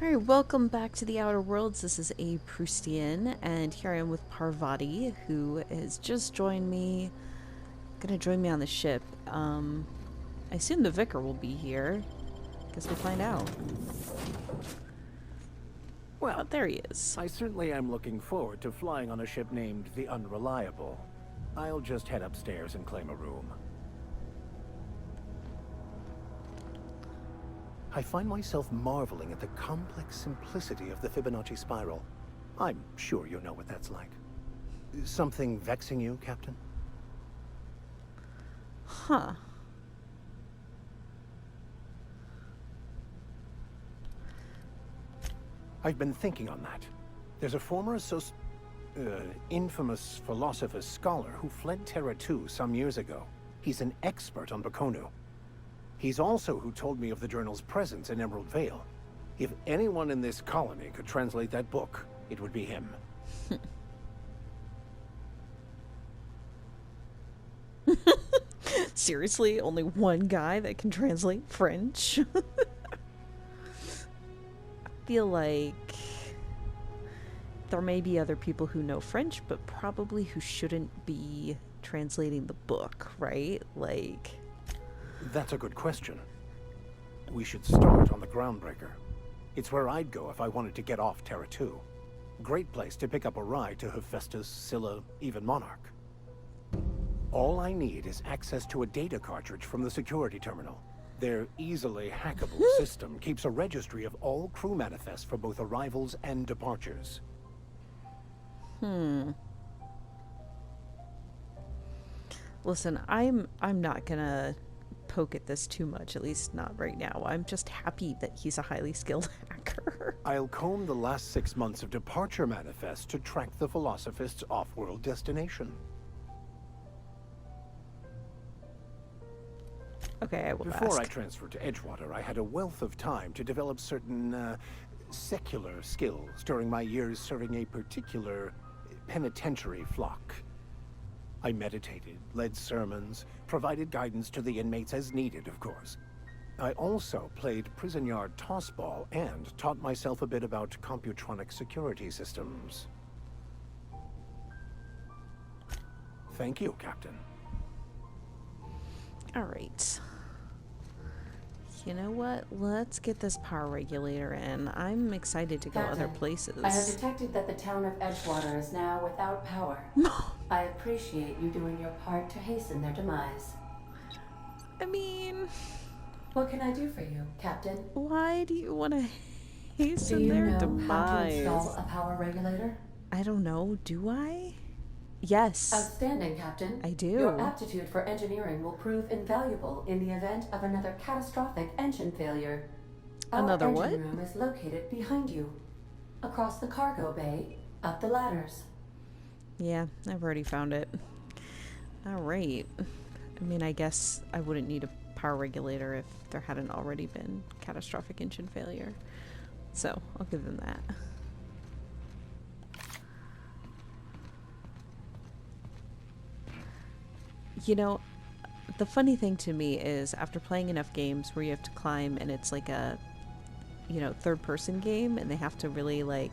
Alright, welcome back to the Outer Worlds. This is aproustian, and here I am with Parvati, who has just joined me. Gonna join me on the ship. I assume the Vicar will be here. Guess we'll find out. Well, oh, there he is. I certainly am looking forward to flying on a ship named the Unreliable. I'll just head upstairs and claim a room. I find myself marveling at the complex simplicity of the Fibonacci spiral. I'm sure you know what that's like. Something vexing you, Captain? Huh. I've been thinking on that. There's a former infamous philosopher scholar who fled Terra 2 some years ago. He's an expert on Baconu. He's also who told me of the journal's presence in Emerald Vale. If anyone in this colony could translate that book, it would be him. Seriously, only one guy that can translate French? I feel like there may be other people who know French, but probably who shouldn't be translating the book, right? Like... That's a good question. We should start on the Groundbreaker. It's where I'd go if I wanted to get off Terra 2. Great place to pick up a ride to Hephaestus, Scylla, even Monarch. All I need is access to a data cartridge from the security terminal. Their easily hackable system keeps a registry of all crew manifests for both arrivals and departures. Listen, I'm not gonna poke at this too much, at least not right now. I'm just happy that he's a highly skilled hacker. I'll comb the last 6 months of departure manifests to track the Philosophist's off-world destination. Okay, I will Before I ask. transferred to Edgewater, I had a wealth of time to develop certain, secular skills during my years serving a particular penitentiary flock. I meditated, led sermons, provided guidance to the inmates as needed, of course. I also played prison yard tossball and taught myself a bit about computronic security systems. Thank you, Captain. All right. You know what? Let's get this power regulator in. I'm excited to go Captain, other places. I have detected that the town of Edgewater is now without power. I appreciate you doing your part to hasten their demise. I mean... What can I do for you, Captain? Why do you want to hasten Do you their know demise? how to install a power regulator? I don't know. Do I? Yes. Outstanding, Captain. I do. Your aptitude for engineering will prove invaluable in the event of another catastrophic engine failure. Another Our what? engine room is located behind you, across the cargo bay, up the ladders. Yeah, I've already found it. Alright. I mean, I guess I wouldn't need a power regulator if there hadn't already been catastrophic engine failure. So, I'll give them that. You know, the funny thing to me is after playing enough games where you have to climb and it's like a, you know, third-person game and they have to really, like,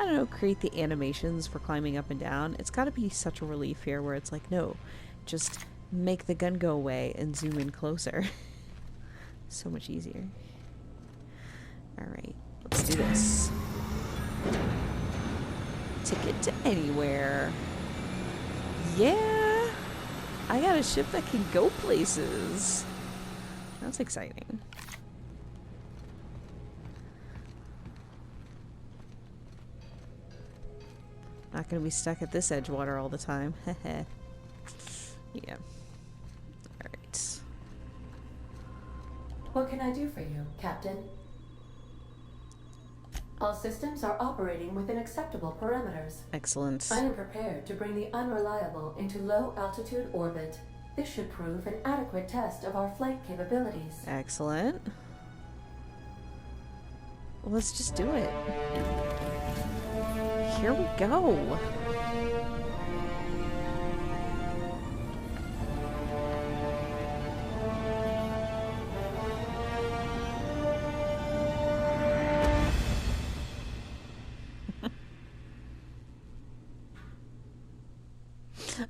I don't know, create the animations for climbing up and down. It's got to be such a relief here where it's like, no, just make the gun go away and zoom in closer. So much easier. Alright, let's do this. Ticket to anywhere. Yeah! I got a ship that can go places. That's exciting. Not gonna be stuck at this Edgewater all the time. Heh. Yeah. Alright. What can I do for you, Captain? All systems are operating within acceptable parameters. Excellent. I am prepared to bring the Unreliable into low-altitude orbit. This should prove an adequate test of our flight capabilities. Excellent. Let's just do it. Here we go.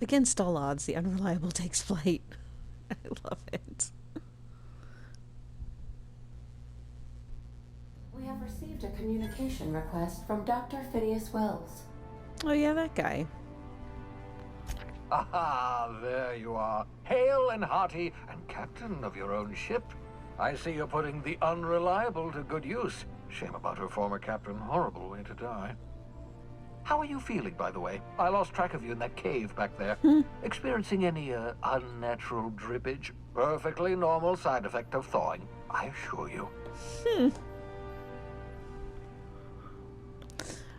Against all odds, the unreliable takes flight. I love it. We have received a communication request from Dr. Phineas Wells. Oh yeah, that guy. Aha, there you are. Hale and hearty, and captain of your own ship. I see you're putting the unreliable to good use. Shame about her former captain. Horrible way to die. How are you feeling, by the way? I lost track of you in that cave back there. Experiencing any, unnatural drippage? Perfectly normal side effect of thawing, I assure you.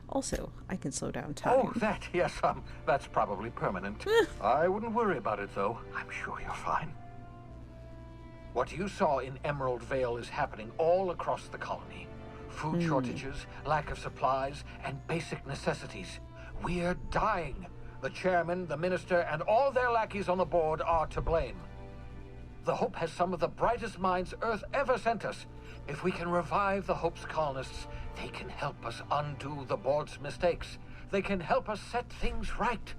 Also, I can slow down time. Oh, that, yes, that's probably permanent. I wouldn't worry about it, though. I'm sure you're fine. What you saw in Emerald Vale is happening all across the colony. Food shortages, lack of supplies, and basic necessities. We're dying. The chairman, the minister, and all their lackeys on the board are to blame. The Hope has some of the brightest minds Earth ever sent us. If we can revive the Hope's colonists, they can help us undo the board's mistakes. They can help us set things right.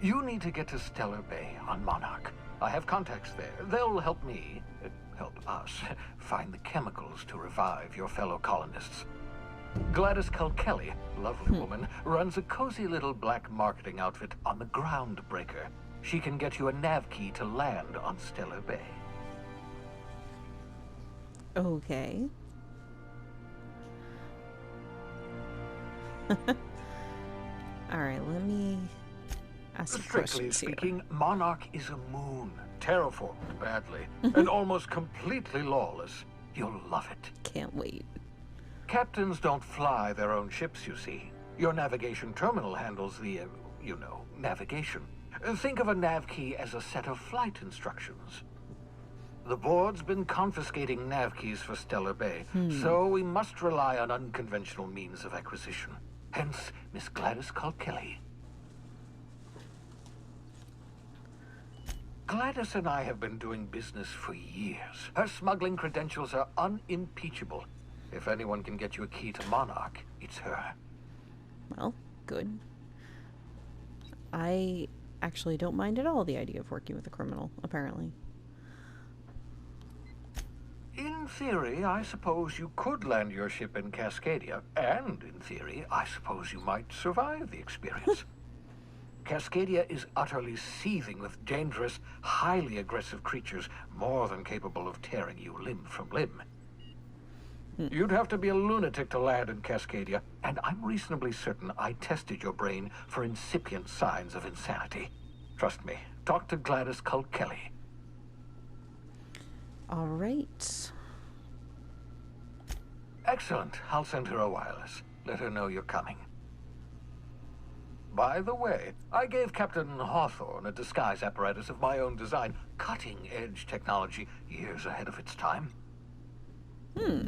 You need to get to Stellar Bay on Monarch. I have contacts there. They'll help me, help us, find the chemicals to revive your fellow colonists. Gladys Culkelly, lovely woman, runs a cozy little black marketing outfit on the Groundbreaker. She can get you a nav key to land on Stellar Bay. Okay. Alright, let me ask some Strictly questions here. speaking, Monarch is a moon, terraformed badly, and almost completely lawless. You'll love it. Can't wait. Captains don't fly their own ships, you see. Your navigation terminal handles the, navigation. Think of a nav key as a set of flight instructions. The board's been confiscating nav keys for Stellar Bay, so we must rely on unconventional means of acquisition. Hence, Miss Gladys Culkelly. Gladys and I have been doing business for years. Her smuggling credentials are unimpeachable. If anyone can get you a key to Monarch, it's her. Well, good. I actually don't mind at all the idea of working with a criminal, apparently. In theory, I suppose you could land your ship in Cascadia, and in theory, I suppose you might survive the experience. Cascadia is utterly seething with dangerous, highly aggressive creatures, more than capable of tearing you limb from limb. You'd have to be a lunatic to land in Cascadia, and I'm reasonably certain I tested your brain for incipient signs of insanity. Trust me, talk to Gladys Culkelly. All right. Excellent. I'll send her a wireless. Let her know you're coming. By the way, I gave Captain Hawthorne a disguise apparatus of my own design, cutting-edge technology, years ahead of its time.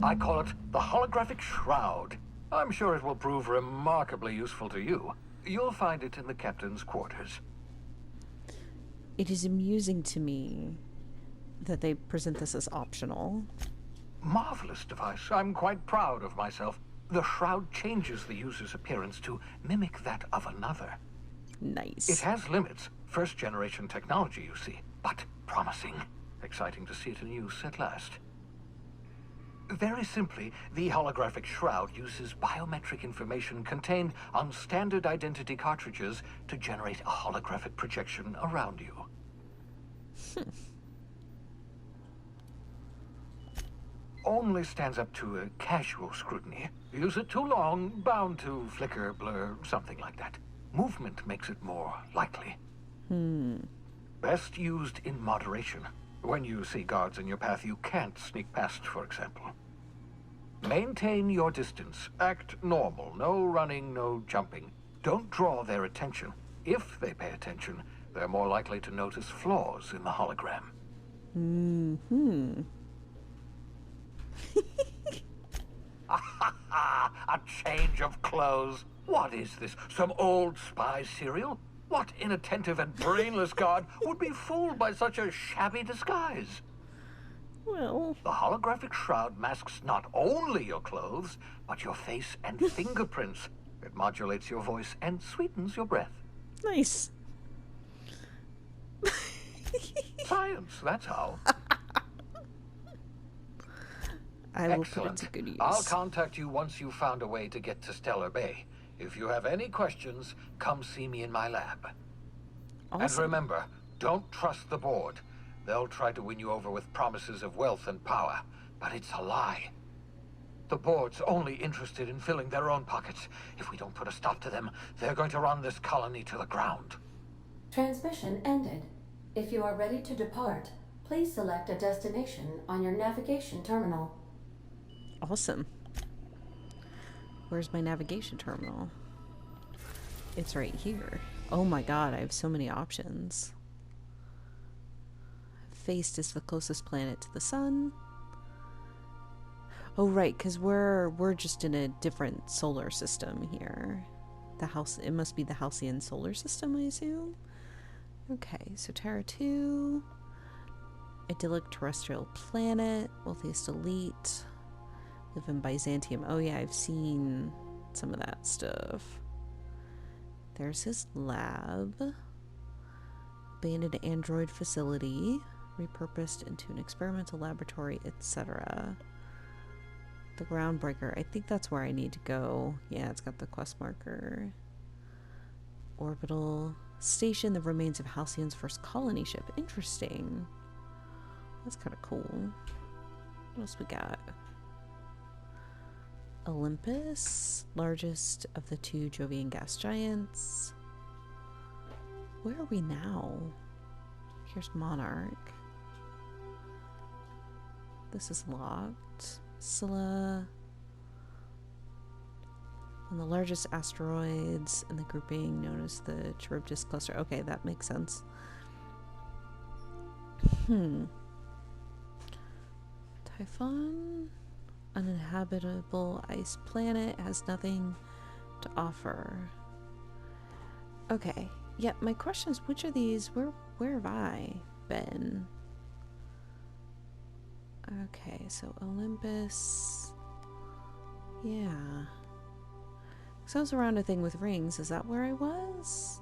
I call it the Holographic Shroud. I'm sure it will prove remarkably useful to you. You'll find it in the captain's quarters. It is amusing to me that they present this as optional. Marvelous device. I'm quite proud of myself. The shroud changes the user's appearance to mimic that of another. Nice. It has limits. First-generation technology, you see, but promising. Exciting to see it in use at last. Very simply, the holographic shroud uses biometric information contained on standard identity cartridges to generate a holographic projection around you. Only stands up to a casual scrutiny. Use it too long, bound to flicker, blur, something like that. Movement makes it more likely. Best used in moderation. When you see guards in your path you can't sneak past, for example. Maintain your distance. Act normal. No running, no jumping. Don't draw their attention. If they pay attention, they're more likely to notice flaws in the hologram. A change of clothes. What is this? Some old spy serial? What inattentive and brainless guard would be fooled by such a shabby disguise? Well, The holographic shroud masks not only your clothes, but your face and fingerprints. It modulates your voice and sweetens your breath. nice. Science, that's how. I will Excellent. put it to good use. I'll contact you once you've found a way to get to Stellar Bay. If you have any questions, come see me in my lab. And Awesome. remember, don't trust the board. They'll try to win you over with promises of wealth and power, but it's a lie. The board's only interested in filling their own pockets. If we don't put a stop to them, they're going to run this colony to the ground. Transmission ended. If you are ready to depart, please select a destination on your navigation terminal. Awesome. Where's my navigation terminal? It's right here. Oh my god, I have so many options. Faced is the closest planet to the sun. Oh right, because we're just in a different solar system here. It must be the Halcyon solar system, I assume. Okay, so Terra 2, idyllic terrestrial planet, wealthiest elite, live in Byzantium. Oh yeah, I've seen some of that stuff. There's his lab, abandoned android facility, repurposed into an experimental laboratory, etc. The Groundbreaker, I think that's where I need to go. Yeah, it's got the quest marker. Orbital station, the remains of Halcyon's first colony ship. Interesting. That's kind of cool. What else we got? Olympus, largest of the two Jovian gas giants. Where are we now? Here's Monarch. This is locked. Scylla. On the largest asteroids in the grouping known as the Charybdis cluster. Okay, that makes sense. Typhon, uninhabitable ice planet, has nothing to offer. Okay, yeah, my question is, which of these, where have I been? Okay, so Olympus, yeah. So I was around a thing with rings, is that where I was?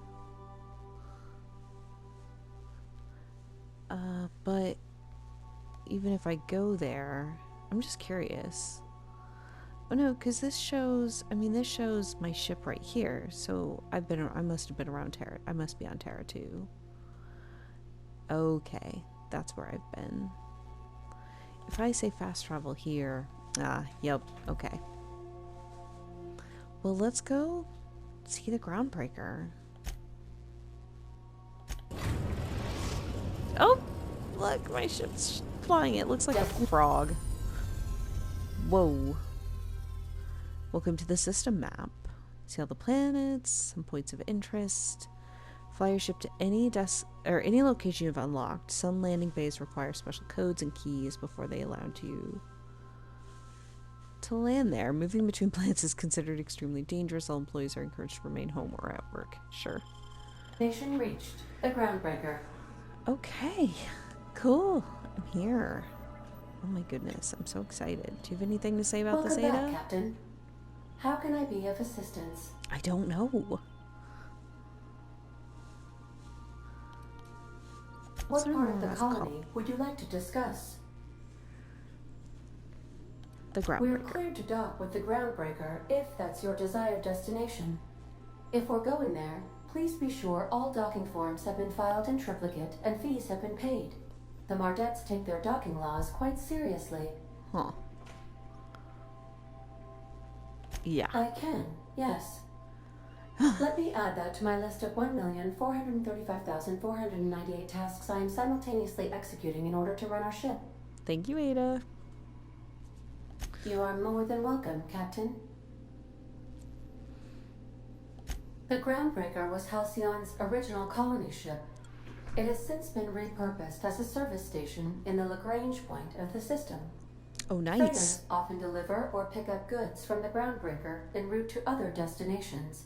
But even if I go there, I'm just curious. Oh no, because this shows, this shows my ship right here. So I must have been around Terra. I must be on Terra 2. Okay, that's where I've been. If I say fast travel here, yep, okay. Well, let's go see the Groundbreaker. Oh, look, my ship's flying. It looks like a frog. Whoa. Welcome to the system map. See all the planets, some points of interest. Fly your ship to any any location you've unlocked. Some landing bays require special codes and keys before they allow you to land there. Moving between planets is considered extremely dangerous. All employees are encouraged to remain home or at work. Sure. Station reached. The Groundbreaker. Okay. Cool. I'm here. Oh my goodness. I'm so excited. Do you have anything to say about this, Aydah? Welcome back, Captain. How can I be of assistance? I don't know. What part of the colony would you like to discuss? The Groundbreaker. We're cleared to dock with the Groundbreaker if that's your desired destination. If we're going there, please be sure all docking forms have been filed in triplicate and fees have been paid. The Mardettes take their docking laws quite seriously. Huh. Yeah. I can, yes. Let me add that to my list of 1,435,498 tasks I am simultaneously executing in order to run our ship. Thank you, Aydah. You are more than welcome, Captain. The Groundbreaker was Halcyon's original colony ship. It has since been repurposed as a service station in the Lagrange point of the system. Oh, nice. Freighters often deliver or pick up goods from the Groundbreaker en route to other destinations.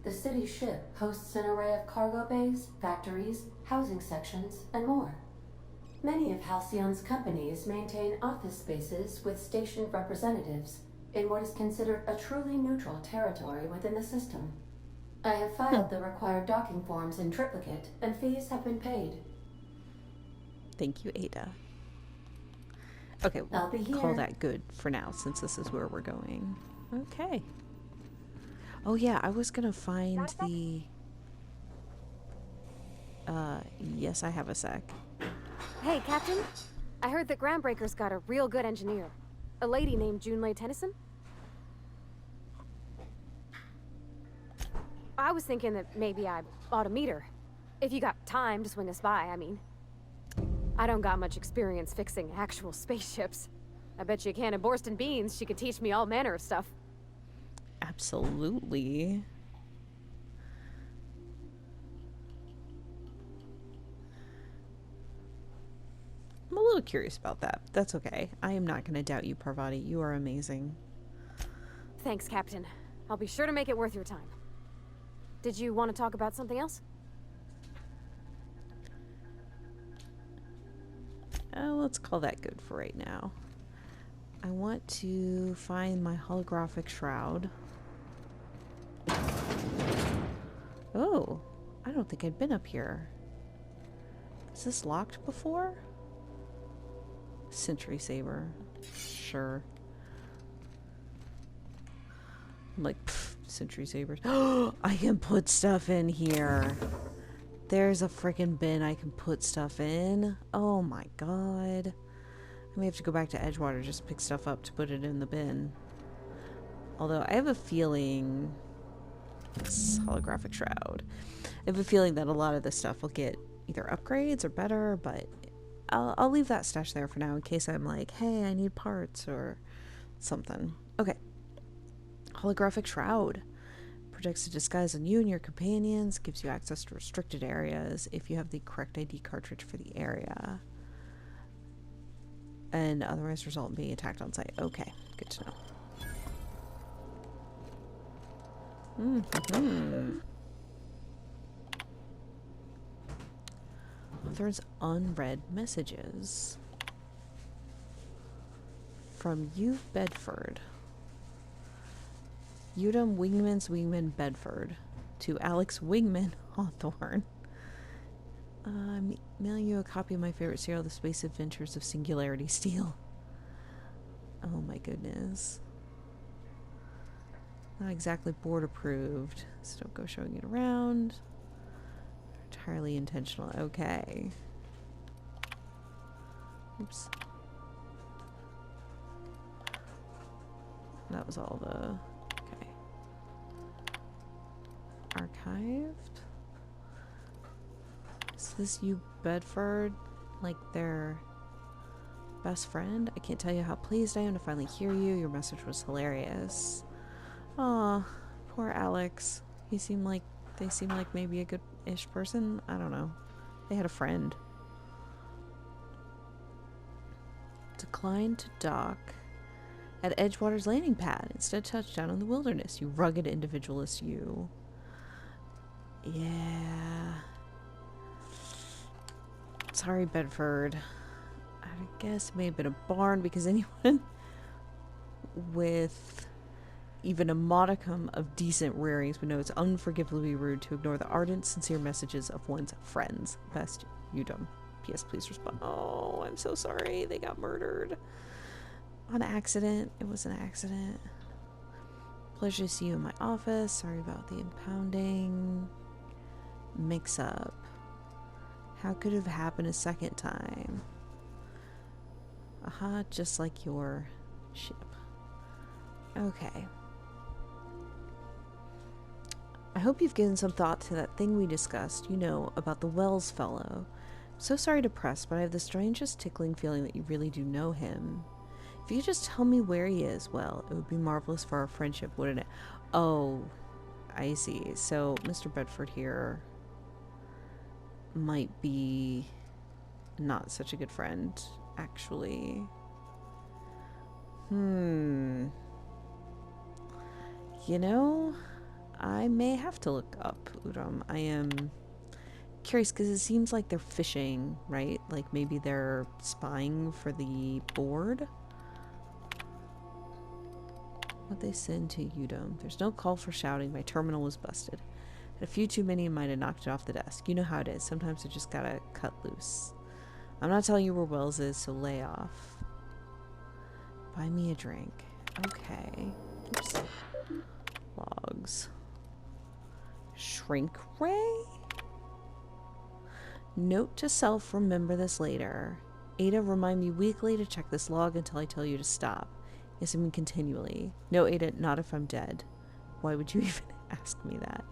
The city ship hosts an array of cargo bays, factories, housing sections, and more. Many of Halcyon's companies maintain office spaces with stationed representatives in what is considered a truly neutral territory within the system. I have filed the required docking forms in triplicate, and fees have been paid. Thank you, Aydah. Okay, I'll be we'll here. call that good for now, since this is where we're going. Okay. Oh yeah, I was gonna find the... yes, I have a sec. Hey, Captain. I heard that Groundbreaker's got a real good engineer. A lady named Junlei Tennyson? I was thinking that maybe I ought to meet her. If you got time to swing us by, I mean. I don't got much experience fixing actual spaceships. I bet you a can of Borston beans she could teach me all manner of stuff. Absolutely. I'm a little curious about that. That's okay. I am not going to doubt you, Parvati. You are amazing. Thanks, Captain. I'll be sure to make it worth your time. Did you want to talk about something else? Let's call that good for right now. I want to find my holographic shroud. Oh, I don't think I'd been up here. Is this locked before? Sentry saber. Sure. I'm like, pfft, sentry sabers. I can put stuff in here. There's a freaking bin I can put stuff in. Oh my god. I may have to go back to Edgewater just to pick stuff up to put it in the bin. Although I have a feeling... It's holographic shroud. I have a feeling that a lot of this stuff will get either upgrades or better, but I'll leave that stash there for now in case I'm like, hey, I need parts or something. Okay. Holographic shroud. Projects a disguise on you and your companions. Gives you access to restricted areas if you have the correct ID cartridge for the area. And otherwise result in being attacked on sight. Okay, good to know. Author's unread messages. From you, Bedford. Udom Wingman's Wingman Bedford. To Alex Wingman Hawthorne. I'm mailing you a copy of my favorite serial, The Space Adventures of Singularity Steel. Oh my goodness. Not exactly board approved, so don't go showing it around. Entirely intentional. Okay. Oops. That was all the... Okay. Archived. Is this you, Bedford? Like their best friend? I can't tell you how pleased I am to finally hear you. Your message was hilarious. Aw, poor Alex. They seem like maybe a good-ish person. I don't know. They had a friend. Declined to dock at Edgewater's landing pad. Instead, touchdown in the wilderness. You rugged individualist, you. Yeah. Sorry, Bedford. I guess it may have been a barn because anyone with even a modicum of decent rearings would know it's unforgivably rude to ignore the ardent, sincere messages of one's friends. Best, Udom. P.S. Please respond. Oh, I'm so sorry. They got murdered. On accident. It was an accident. Pleasure to see you in my office. Sorry about the impounding. Mix-up. How could it have happened a second time? Aha, just like your ship. Okay. I hope you've given some thought to that thing we discussed, you know, about the Wells fellow. I'm so sorry to press, but I have the strangest tickling feeling that you really do know him. If you could just tell me where he is, well, it would be marvelous for our friendship, wouldn't it? Oh, I see. So, Mr. Bedford here might be not such a good friend, actually. You know, I may have to look up Udom. I am curious because it seems like they're fishing, right? Like maybe they're spying for the board. What they send to Udom. There's no call for shouting. My terminal was busted. Had a few too many and might have knocked it off the desk. You know how it is. Sometimes I just gotta cut loose. I'm not telling you where Wells is, so lay off. Buy me a drink. Okay. Oops. Logs. Shrink ray? Note to self, remember this later. Aydah, remind me weekly to check this log until I tell you to stop. Yes, I mean continually. No, Aydah, not if I'm dead. Why would you even ask me that?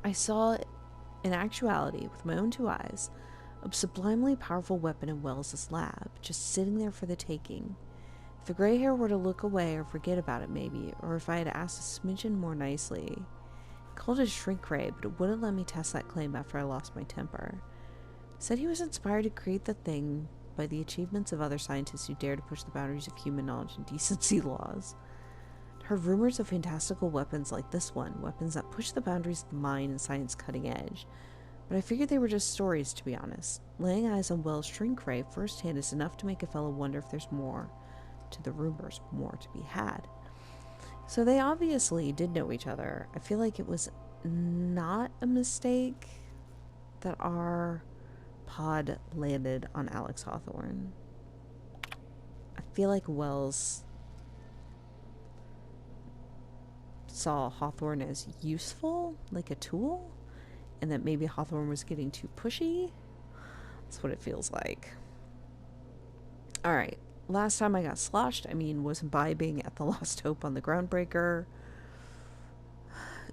I saw, in actuality, with my own 2 eyes, a sublimely powerful weapon in Wells's lab, just sitting there for the taking. If the gray hair were to look away or forget about it maybe, or if I had asked a smidgen more nicely. I called it a shrink ray, but it wouldn't let me test that claim after I lost my temper. Said he was inspired to create the thing by the achievements of other scientists who dare to push the boundaries of human knowledge and decency laws. Heard rumors of fantastical weapons like this one, weapons that push the boundaries of the mind and science cutting edge. But I figured they were just stories, to be honest. Laying eyes on Wells' shrink ray firsthand is enough to make a fellow wonder if there's more to the rumors, more to be had. So they obviously did know each other. I feel like it was not a mistake that our pod landed on Alex Hawthorne. I feel like Wells saw Hawthorne as useful, like a tool, and that maybe Hawthorne was getting too pushy. That's what it feels like. Alright, last time I got sloshed, was imbibing at the Lost Hope on the Groundbreaker.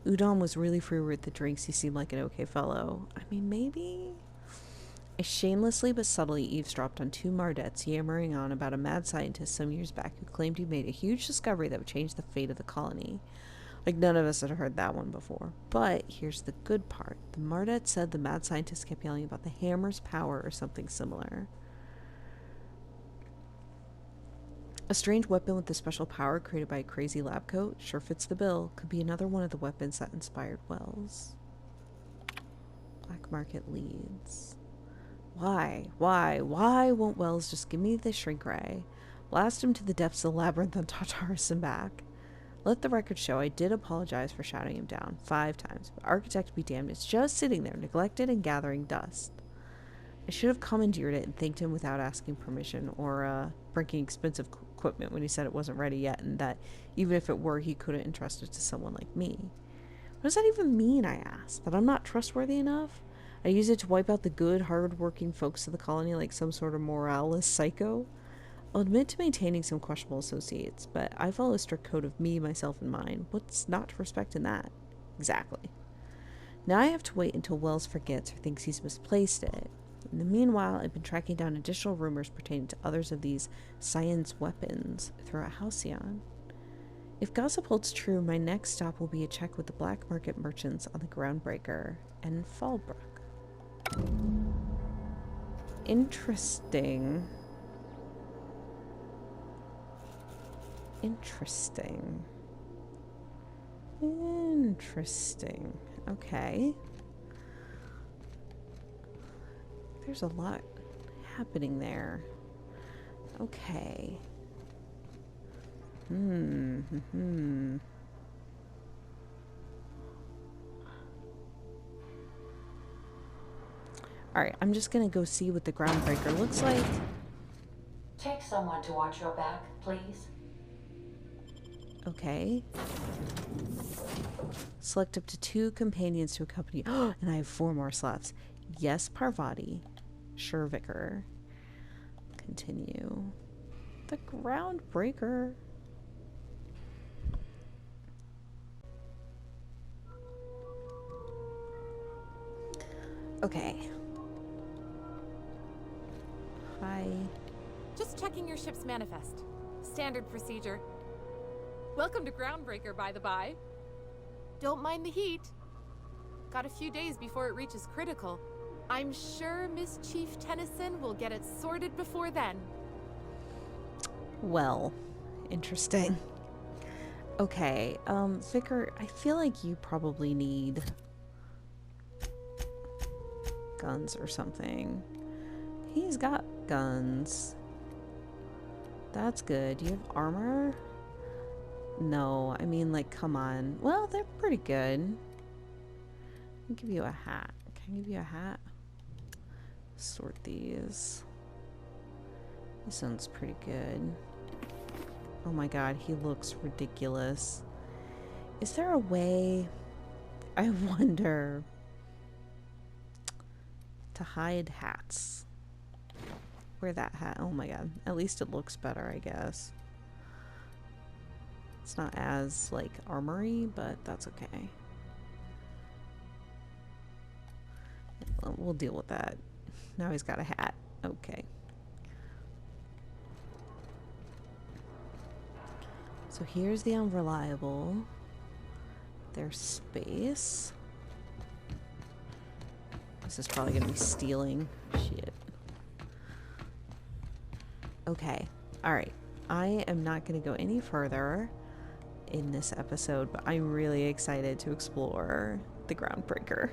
Udon was really free with the drinks. He seemed like an okay fellow. Maybe? I shamelessly but subtly eavesdropped on 2 Mardettes yammering on about a mad scientist some years back who claimed he made a huge discovery that would change the fate of the colony. Like, none of us had heard that one before. But here's the good part. The Mardette said the mad scientist kept yelling about the hammer's power or something similar. A strange weapon with a special power created by a crazy lab coat sure fits the bill. Could be another one of the weapons that inspired Wells. Black market leads. Why won't Wells just give me the shrink ray? Blast him to the depths of the labyrinth on Tartarus and back. Let the record show I did apologize for shouting him down 5 times, but architect be damned, it's just sitting there, neglected and gathering dust. I should have commandeered it and thanked him without asking permission, or breaking expensive equipment when he said it wasn't ready yet, and that even if it were, he couldn't entrust it to someone like me. What does that even mean, I asked? That I'm not trustworthy enough? I use it to wipe out the good, hard-working folks of the colony like some sort of moralist psycho? I'll admit to maintaining some questionable associates, but I follow a strict code of me, myself, and mine. What's not to respect in that? Exactly. Now I have to wait until Wells forgets or thinks he's misplaced it. In the meanwhile, I've been tracking down additional rumors pertaining to others of these science weapons throughout Halcyon. If gossip holds true, my next stop will be a check with the black market merchants on the Groundbreaker and Fallbrook. Interesting. Okay. There's a lot happening there. Okay. Alright, I'm just gonna go see what the Groundbreaker looks like. Take someone to watch your back, please. Okay. Select up to 2 companions to accompany. Oh, and I have 4 more slots. Yes, Parvati. Sure, Vicar. Continue. The Groundbreaker. Okay. Hi. Just checking your ship's manifest. Standard procedure. Welcome to Groundbreaker, by the by. Don't mind the heat. Got a few days before it reaches critical. I'm sure Miss Chief Tennyson will get it sorted before then. Well, interesting. Okay, Vicar, I feel like you probably need guns or something. He's got guns. That's good. Do you have armor? No, I mean, like, come on. Well, they're pretty good. I'll give you a hat. Can I give you a hat? Sort these. This sounds pretty good. Oh my god, he looks ridiculous. Is there a way, I wonder, to hide hats? Wear that hat. Oh my god. At least it looks better, I guess. It's not as, like, armory, but that's okay. We'll deal with that. Now he's got a hat. Okay. So here's the unreliable. There's space. This is probably gonna be stealing. Shit. Okay. Alright. I am not gonna go any further in this episode, but I'm really excited to explore the Groundbreaker.